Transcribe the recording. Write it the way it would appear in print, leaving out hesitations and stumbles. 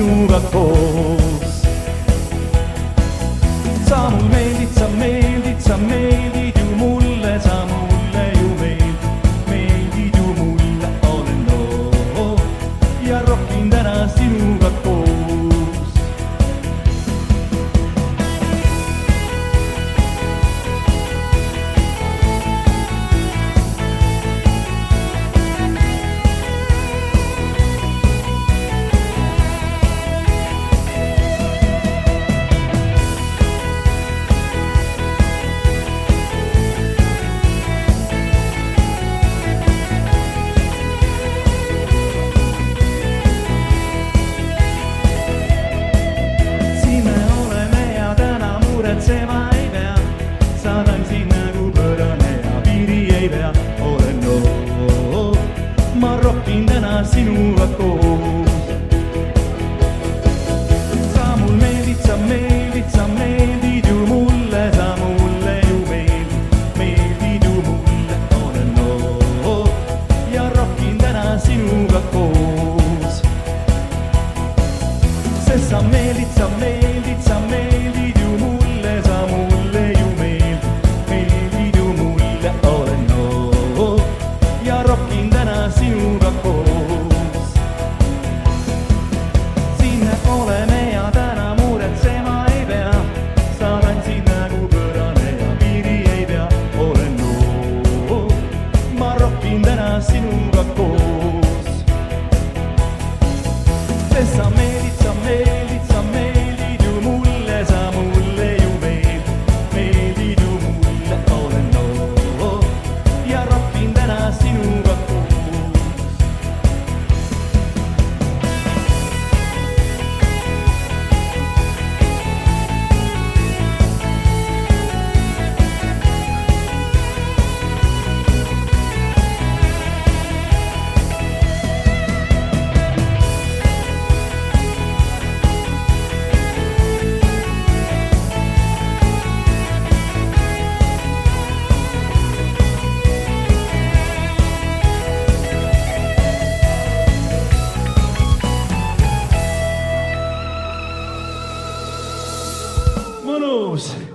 sinuga koos. sa mul meeldid, sa meeldid, sa meeldid ju mulle, sa mulle ju meeldid ju mulle, olen noor ja rohkin täna sinuga koos. Muretsema ei pea, saadan sind nagu põrane ja piiri ei pea, olen noor, ma rohkin täna sinuga koos. sa mul meeldid, sa meeldid, sa meeldid ju mulle, sa mulle ju meeldid ju mulle, olen noor ja rohkin täna sinuga koos. sest sa meeldid, sa meeldid, sa meeldid ju mulle, sa mulle ju meeldid ju mulle, olen noor ja rohkin täna sinuga koos. siin oleme ja täna muretsema ei pea, saadan sind nagu põrane ja piiri ei pea, olen noor, ma rohkin täna sinuga koos. sest sa meeldid, sa meeldid, sa meeldid ju mulle, sa mulle ju meeldid ju mulle, olen noor ja rohkin täna sinuga koos. Mõnus!